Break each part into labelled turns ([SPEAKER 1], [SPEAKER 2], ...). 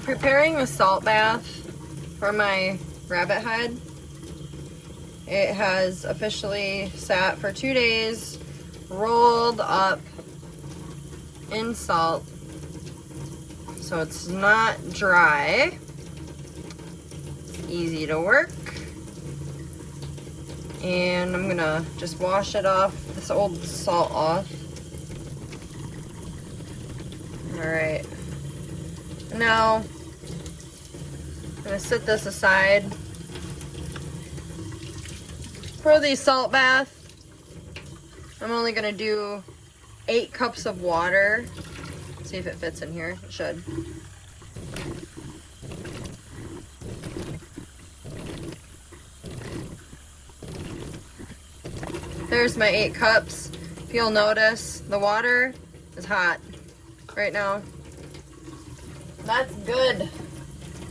[SPEAKER 1] preparing a salt bath for my rabbit hide. It has officially sat for 2 days, rolled up in salt, so it's not dry. It's easy to work. And I'm gonna just wash it off, this old salt off. Alright. Now, I'm gonna set this aside. For the salt bath, I'm only gonna do 8 cups of water. See if it fits in here. It should. There's my 8 cups. If you'll notice, the water is hot right now. That's good.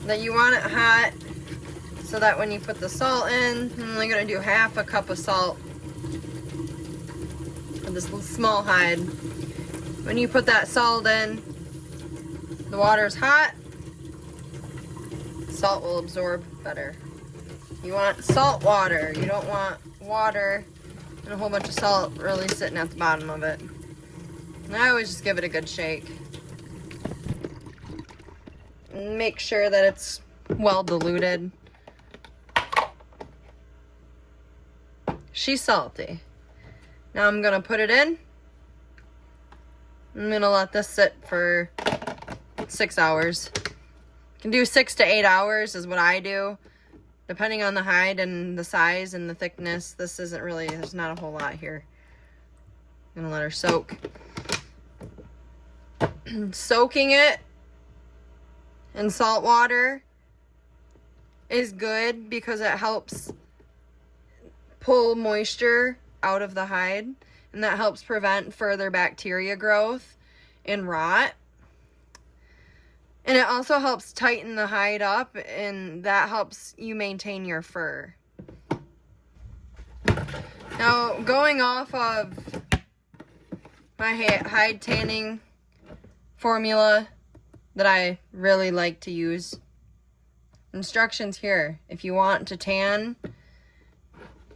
[SPEAKER 1] That you want it hot so that when you put the salt in, I'm only gonna do half a cup of salt for this little small hide. When you put that salt in, the water's hot, salt will absorb better. You want salt water. You don't want water and a whole bunch of salt really sitting at the bottom of it. And I always just give it a good shake. And make sure that it's well diluted. She's salty. Now I'm gonna put it in. I'm gonna let this sit for 6 hours. You can do 6 to 8 hours is what I do. Depending on the hide and the size and the thickness, this isn't really, there's not a whole lot here. I'm gonna let her soak. Soaking it in salt water is good because it helps pull moisture out of the hide, and that helps prevent further bacteria growth and rot. And it also helps tighten the hide up, and that helps you maintain your fur. Now, going off of my hide tanning formula that I really like to use, instructions here. If you want to tan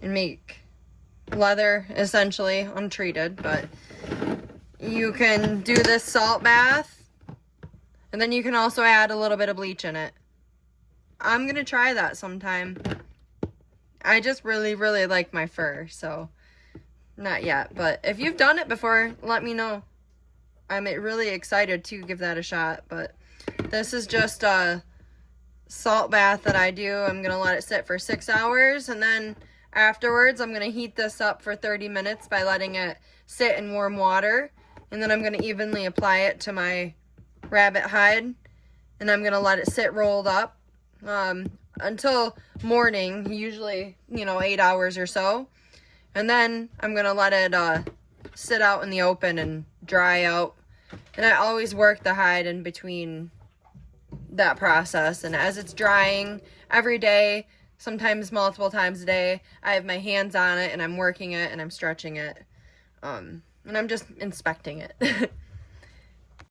[SPEAKER 1] and make leather essentially untreated, but you can do this salt bath. And then you can also add a little bit of bleach in it. I'm going to try that sometime. I just really, really like my fur, so not yet. But if you've done it before, let me know. I'm really excited to give that a shot. But this is just a salt bath that I do. I'm going to let it sit for 6 hours. And then afterwards, I'm going to heat this up for 30 minutes by letting it sit in warm water. And then I'm going to evenly apply it to my rabbit hide, and I'm gonna let it sit rolled up until morning, usually 8 hours or so, and then I'm gonna let it sit out in the open and dry out. And I always work the hide in between that process, and as it's drying every day, sometimes multiple times a day, I have my hands on it and I'm working it and I'm stretching it, and I'm just inspecting it.